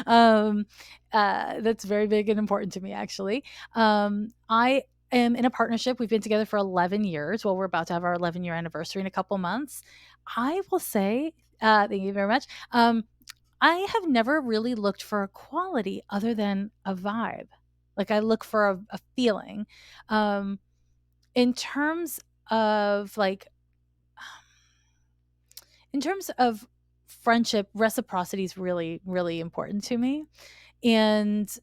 S2: um, that's very big and important to me, actually. I am in a partnership. We've been together for 11 years. Well, we're about to have our 11-year anniversary in a couple months. I will say, thank you very much. I have never really looked for a quality other than a vibe. Like I look for a feeling. Um, in terms of like in terms of friendship, reciprocity is really, really important to me. And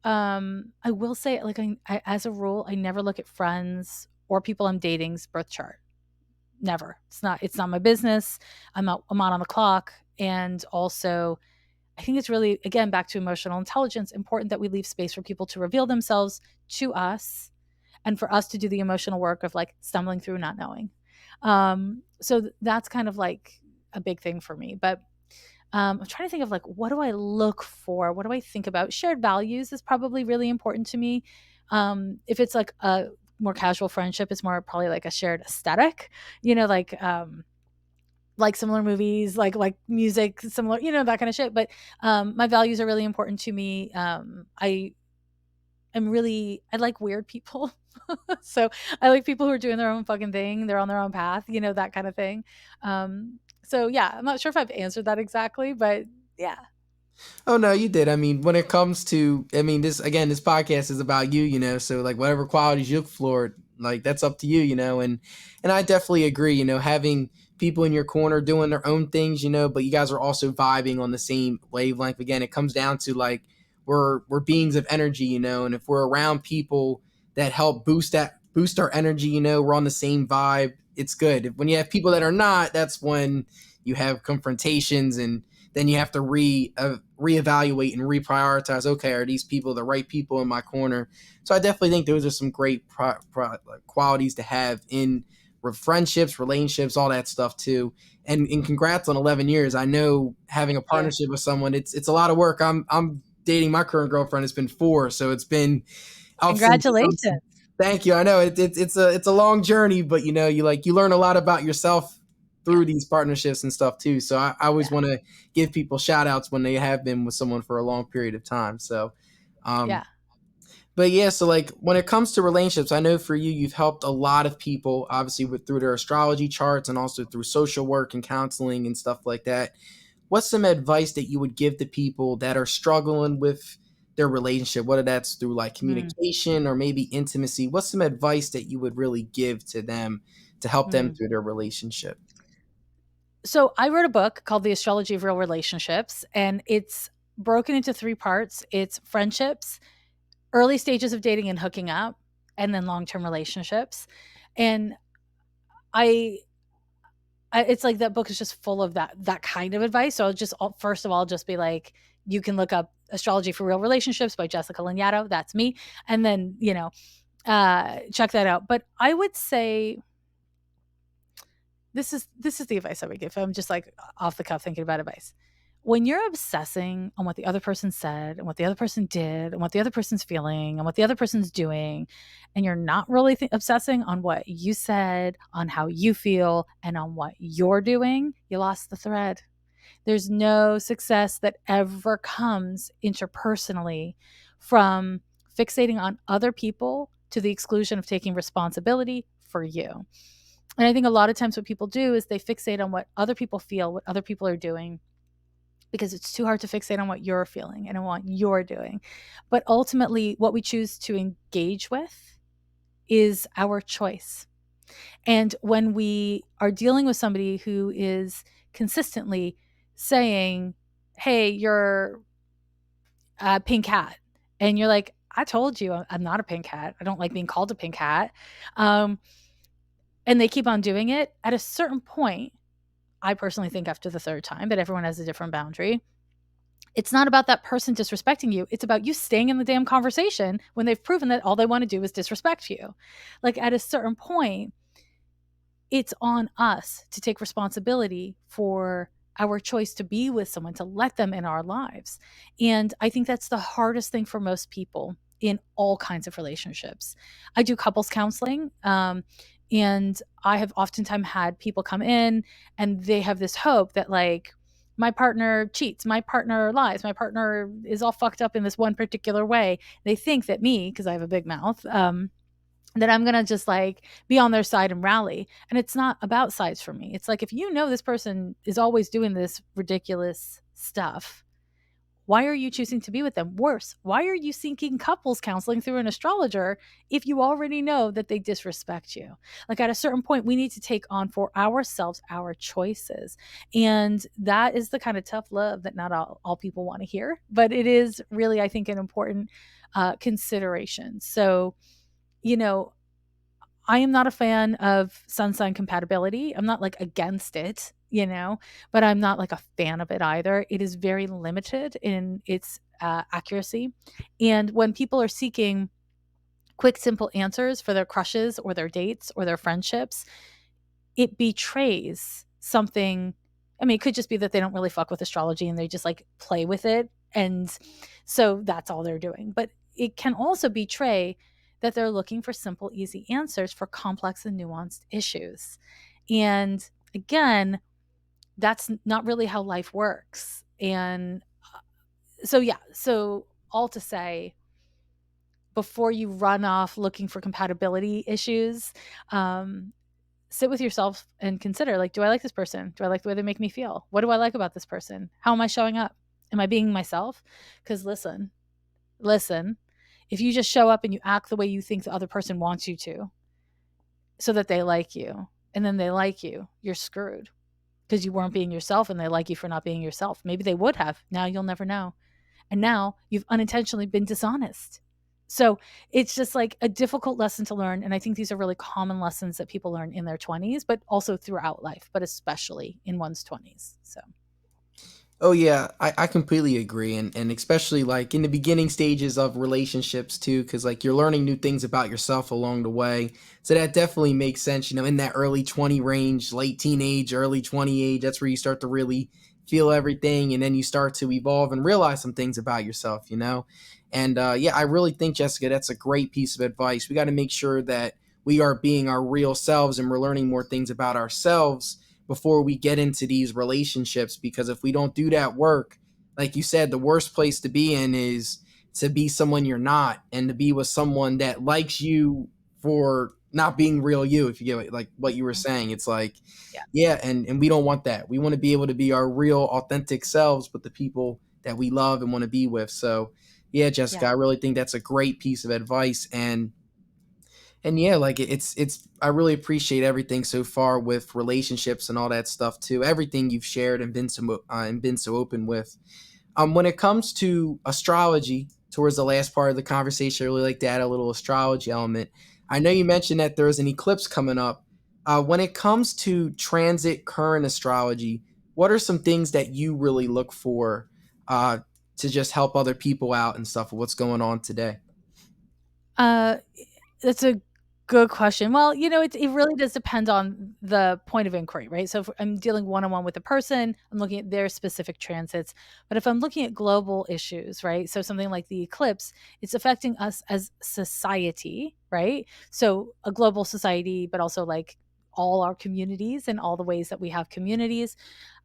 S2: I will say, like, as a rule, I never look at friends or people I'm dating's birth chart. Never. It's not my business. I'm out on the clock. And also, I think it's really, again, back to emotional intelligence, important that we leave space for people to reveal themselves to us and for us to do the emotional work of like stumbling through not knowing. So that's kind of like a big thing for me. But I'm trying to think of like, what do I look for? What do I think about? Shared values is probably really important to me. If it's like a more casual friendship, it's more probably like a shared aesthetic, like similar movies, like music, similar, that kind of shit. But my values are really important to me. I like weird people. So I like people who are doing their own fucking thing. They're on their own path, that kind of thing. So yeah, I'm not sure if I've answered that exactly, but yeah.
S1: Oh no, you did. I mean, when it comes to, this again, this podcast is about you, So like whatever qualities you look for, like that's up to you, and I definitely agree. Having people in your corner doing their own things, but you guys are also vibing on the same wavelength. Again, it comes down to like we're beings of energy, and if we're around people that help boost our energy, we're on the same vibe. It's good. When you have people that are not, that's when you have confrontations, and then you have to reevaluate and reprioritize. Okay, are these people the right people in my corner? So I definitely think those are some great qualities to have in friendships, relationships, all that stuff too. And congrats on 11 years. I know having a
S2: Yeah.
S1: partnership with someone, it's a lot of work. I'm dating my current girlfriend. It's been 4, so it's been ups and downs.
S2: Congratulations.
S1: Thank you. I know it's a long journey, but you learn a lot about yourself
S2: Yeah.
S1: through these partnerships and stuff too. So I always
S2: Yeah.
S1: want to give people shout outs when they have been with someone for a long period of time. So, um,
S2: Yeah.
S1: but yeah, so like when it comes to relationships, I know for you, you've helped a lot of people, obviously through their astrology charts and also through social work and counseling and stuff like that. What's some advice that you would give to people that are struggling with their relationship, whether that's through like
S2: Mm,
S1: communication or maybe intimacy? What's some advice that you would really give to them to help them
S2: mm.
S1: through their relationship?
S2: So I wrote a book called The Astrology of Real Relationships, and it's broken into 3 parts. It's friendships, early stages of dating and hooking up, and then long-term relationships. And I it's like that book is just full of that kind of advice. So first of all just be like, you can look up Astrology for Real Relationships by Jessica Lanyadoo. That's me. And then, check that out. But I would say this is the advice I would give. I'm just like off the cuff thinking about advice. When you're obsessing on what the other person said and what the other person did and what the other person's feeling and what the other person's doing, and you're not really obsessing on what you said, on how you feel, and on what you're doing, you lost the thread. There's no success that ever comes interpersonally from fixating on other people to the exclusion of taking responsibility for you. And I think a lot of times what people do is they fixate on what other people feel, what other people are doing, because it's too hard to fixate on what you're feeling and on what you're doing. But ultimately, what we choose to engage with is our choice. And when we are dealing with somebody who is consistently saying, hey, you're a pink hat, and you're like, I told you I'm not a pink hat. I don't like being called a pink hat. Um, and they keep on doing it, at a certain point, I personally think after the third time, but everyone has a different boundary. It's not about that person disrespecting you. It's about you staying in the damn conversation when they've proven that all they want to do is disrespect you. Like at a certain point, it's on us to take responsibility for our choice to be with someone, to let them in our lives. And I think that's the hardest thing for most people in all kinds of relationships. I do couples counseling. And I have oftentimes had people come in and they have this hope that, like, my partner cheats, my partner lies, my partner is all fucked up in this one particular way. They think that me, because I have a big mouth, that I'm gonna just like be on their side and rally. And it's not about sides for me. It's like, if you know this person is always doing this ridiculous stuff, why are you choosing to be with them? Worse, why are you seeking couples counseling through an astrologer if you already know that they disrespect you? Like at a certain point, we need to take on for ourselves our choices. And that is the kind of tough love that not all people want to hear, but it is really, I think, an important consideration. So, you know, I am not a fan of sun sign compatibility. I'm not like against it, but I'm not like a fan of it either. It is very limited in its accuracy. And when people are seeking quick, simple answers for their crushes or their dates or their friendships, it betrays something. I mean, it could just be that they don't really fuck with astrology and they just like play with it. And so that's all they're doing. But it can also betray that they're looking for simple, easy answers for complex and nuanced issues. And again, that's not really how life works. And so, yeah. So, all to say, before you run off looking for compatibility issues, um, sit with yourself and consider, like, do I like this person? Do I like the way they make me feel? What do I like about this person? How am I showing up? Am I being myself? Because listen, if you just show up and you act the way you think the other person wants you to so that they like you, and then they like you, you're screwed because you weren't being yourself and they like you for not being yourself. Maybe they would have. Now you'll never know. And now you've unintentionally been dishonest. So it's just like a difficult lesson to learn. And I think these are really common lessons that people learn in their 20s, but also throughout life, but especially in one's 20s. So,
S1: Oh yeah, I completely agree, and especially like in the beginning stages of relationships too, because like you're learning new things about yourself along the way. So that definitely makes sense. In that early 20 range, late teenage, early 20 age, that's where you start to really feel everything, and then you start to evolve and realize some things about yourself. And yeah, I really think, Jessica, that's a great piece of advice. We got to make sure that we are being our real selves and we're learning more things about ourselves before we get into these relationships, because if we don't do that work, like you said, the worst place to be in is to be someone you're not, and to be with someone that likes you for not being real you. If you get like what you were saying, it's like,
S2: yeah.
S1: yeah, and we don't want that. We want to be able to be our real authentic selves with the people that we love and want to be with. So yeah,
S2: Yeah.
S1: Jessica, I really think that's a great piece of advice. And yeah, like it's I really appreciate everything so far with relationships and all that stuff too. Everything you've shared and been so open with. When it comes to astrology, towards the last part of the conversation, I really like to add a little astrology element. I know you mentioned that there's an eclipse coming up. When it comes to transit current astrology, what are some things that you really look for uh, to just help other people out and stuff with what's going on today?
S2: Uh, That's a good question. Well, it really does depend on the point of inquiry, right? So if I'm dealing one on one with a person, I'm looking at their specific transits. But if I'm looking at global issues, right? So something like the eclipse, it's affecting us as society, right? So a global society, but also like all our communities and all the ways that we have communities.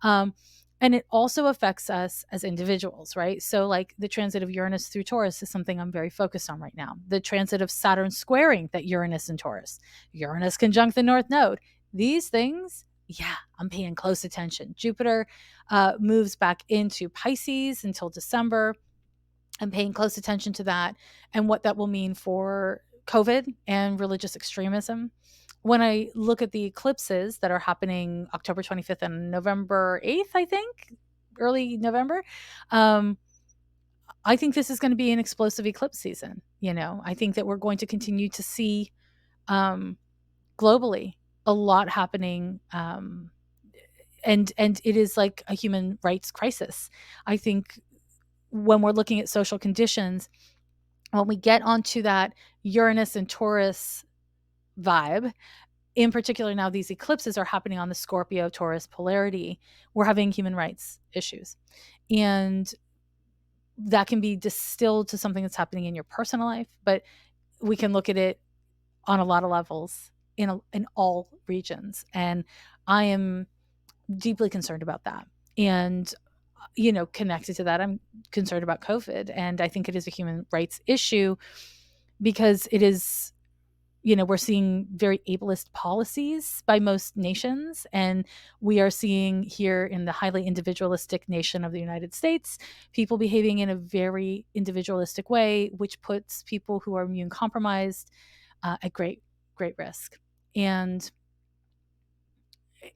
S2: Um, And it also affects us as individuals, right? So, like the transit of Uranus through Taurus is something I'm very focused on right now. The transit of Saturn squaring that Uranus and Taurus, Uranus conjunct the North Node. These things, yeah, I'm paying close attention. Jupiter moves back into Pisces until December. I'm paying close attention to that and what that will mean for COVID and religious extremism. When I look at the eclipses that are happening October 25th and November 8th, I think, early November, um, I think this is going to be an explosive eclipse season. I think that we're going to continue to see um, globally a lot happening. And it is like a human rights crisis. I think when we're looking at social conditions, when we get onto that Uranus and Taurus vibe, in particular, now these eclipses are happening on the Scorpio Taurus polarity, we're having human rights issues. And that can be distilled to something that's happening in your personal life, but we can look at it on a lot of levels in all regions. And I am deeply concerned about that. And connected to that, I'm concerned about COVID. And I think it is a human rights issue because it is, we're seeing very ableist policies by most nations. And we are seeing here in the highly individualistic nation of the United States, people behaving in a very individualistic way, which puts people who are immune compromised at great, great risk. And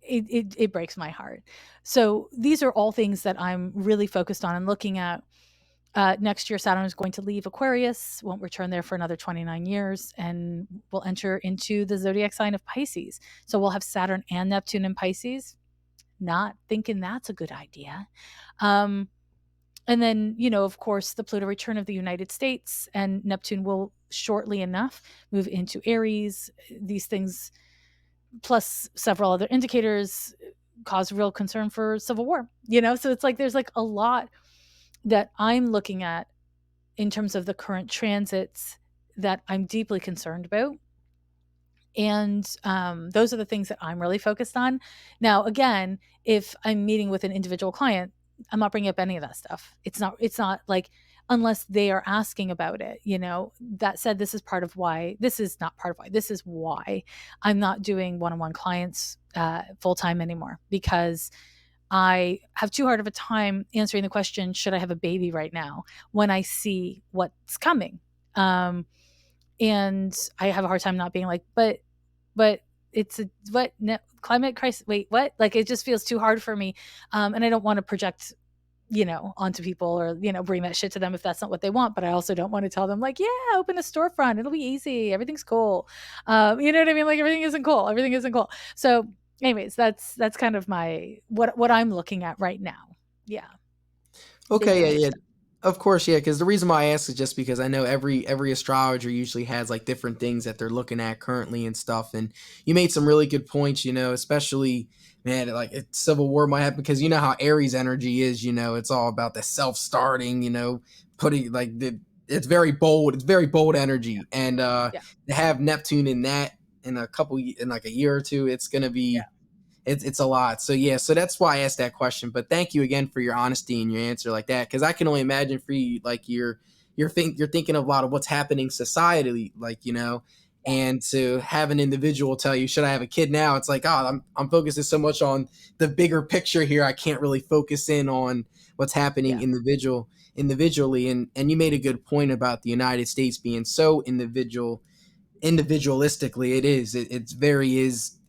S2: it breaks my heart. So these are all things that I'm really focused on and looking at. Next year, Saturn is going to leave Aquarius, won't return there for another 29 years, and will enter into the zodiac sign of Pisces. So we'll have Saturn and Neptune in Pisces. Not thinking that's a good idea. Um, and then, of course, the Pluto return of the United States, and Neptune will shortly enough move into Aries. These things, plus several other indicators, cause real concern for civil war. So it's like there's like a lot that I'm looking at in terms of the current transits that I'm deeply concerned about. And those are the things that I'm really focused on. Now, again, if I'm meeting with an individual client, I'm not bringing up any of that stuff. It's not like, unless they are asking about it. That said, this is part of why, this is not part of why, this is why I'm not doing one-on-one clients full time anymore, because I have too hard of a time answering the question, should I have a baby right now, when I see what's coming. And I have a hard time not being like, but it's a what no, climate crisis. Wait, what? Like, it just feels too hard for me. And I don't want to project, onto people, or, bring that shit to them if that's not what they want. But I also don't want to tell them like, yeah, open a storefront. It'll be easy. Everything's cool. You know what I mean? Like, everything isn't cool. Everything isn't cool. So anyways, that's kind of my, what I'm looking at right now. Yeah. Big
S1: Okay,
S2: picture
S1: yeah, yeah.
S2: stuff.
S1: Of course, yeah, because the reason why I ask is just because I know every astrologer usually has like different things that they're looking at currently and stuff. And you made some really good points, especially, man, like civil war might happen because you know how Aries energy is, it's all about the self-starting, putting like it's very bold energy. And
S2: Yeah.
S1: to have Neptune in that in like a year or two, it's gonna
S2: Yeah.
S1: be it's a lot. So yeah, so that's why I asked that question. But thank you again for your honesty and your answer like that, because I can only imagine for you, like you're thinking of a lot of what's happening societally, like and to have an individual tell you, should I have a kid now? It's like, oh, I'm focusing so much on the bigger picture here, I can't really focus in on what's happening
S2: Yeah.
S1: individually. And you made a good point about the United States being so individualistically.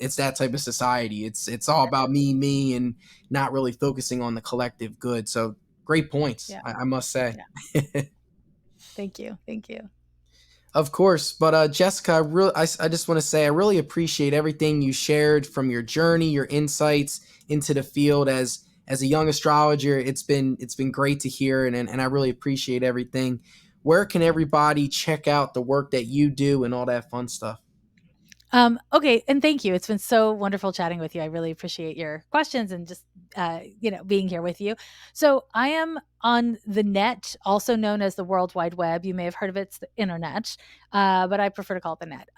S1: It's that type of society. It's all about me and not really focusing on the collective good. So great points,
S2: Yeah.
S1: I must say.
S2: Yeah. Thank you. Thank you.
S1: Of course, but Jessica, I just want to say I really appreciate everything you shared from your journey, your insights into the field as a young astrologer. It's been great to hear, and I really appreciate everything. Where can everybody check out the work that you do and all that fun stuff?
S2: Okay, and thank you. It's been so wonderful chatting with you. I really appreciate your questions and just being here with you. So I am on the net, also known as the World Wide Web. You may have heard of it, it's the internet, but I prefer to call it the net.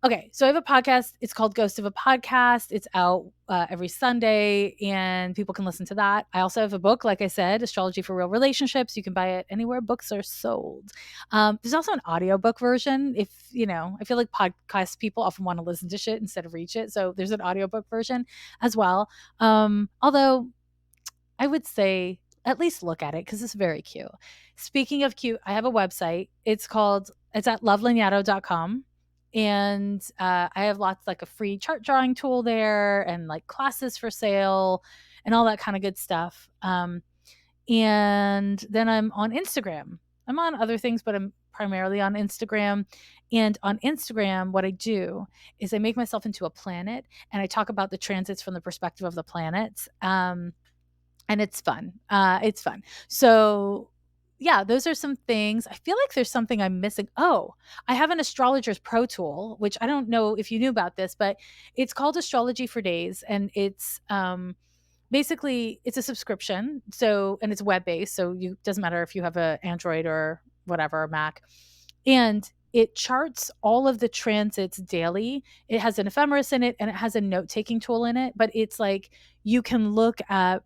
S2: Okay, so I have a podcast. It's called Ghost of a Podcast. It's out every Sunday, and people can listen to that. I also have a book, like I said, Astrology for Real Relationships. You can buy it anywhere books are sold. There's also an audiobook version. If you know, I feel like podcast people often want to listen to shit instead of read it. So there's an audiobook version as well. Although I would say at least look at it because it's very cute. Speaking of cute, I have a website. It's at lovelanyadoo.com. And I have lots like a free chart drawing tool there and like classes for sale and all that kind of good stuff. And then I'm on Instagram. I'm on other things, but I'm primarily on Instagram. And on Instagram, what I do is I make myself into a planet and I talk about the transits from the perspective of the planets. And it's fun. It's fun. So, yeah, those are some things. I feel like there's something I'm missing. Oh, I have an Astrologer's Pro tool, which I don't know if you knew about this, but it's called Astrology for Days, and it's basically it's a subscription. So, and it's web based. So, you doesn't matter if you have a Android or whatever Mac, and it charts all of the transits daily. It has an ephemeris in it, and it has a note taking tool in it. But it's like you can look at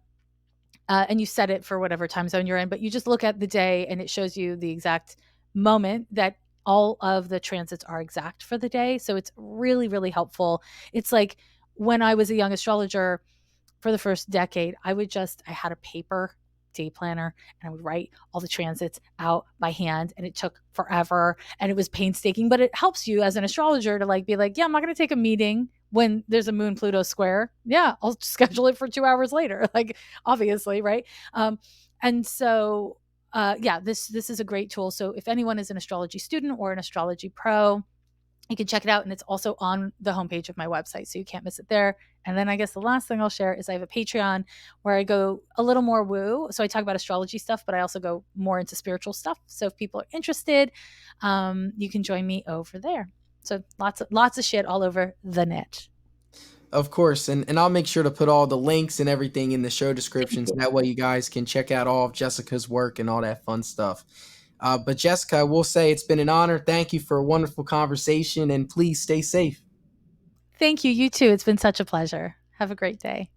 S2: and you set it for whatever time zone you're in, but you just look at the day and it shows you the exact moment that all of the transits are exact for the day. So it's really, really helpful. It's like when I was a young astrologer, for the first decade, I had a paper day planner and I would write all the transits out by hand and it took forever and it was painstaking, but it helps you as an astrologer to like be like, yeah, I'm not going to take a meeting when there's a moon Pluto square. Yeah, I'll schedule it for 2 hours later. Like obviously, right? And so yeah, this is a great tool. So if anyone is an astrology student or an astrology pro, you can check it out. And it's also on the homepage of my website. So you can't miss it there. And then I guess the last thing I'll share is I have a Patreon where I go a little more woo. So I talk about astrology stuff, but I also go more into spiritual stuff. So if people are interested, you can join me over there. So lots of shit all over the net.
S1: Of course, and I'll make sure to put all the links and everything in the show
S2: Thank
S1: descriptions.
S2: you.
S1: That way, you guys can check out all of Jessica's work and all that fun stuff. But Jessica, I will say it's been an honor. Thank you for a wonderful conversation, and please stay safe.
S2: Thank you. You too. It's been such a pleasure. Have a great day.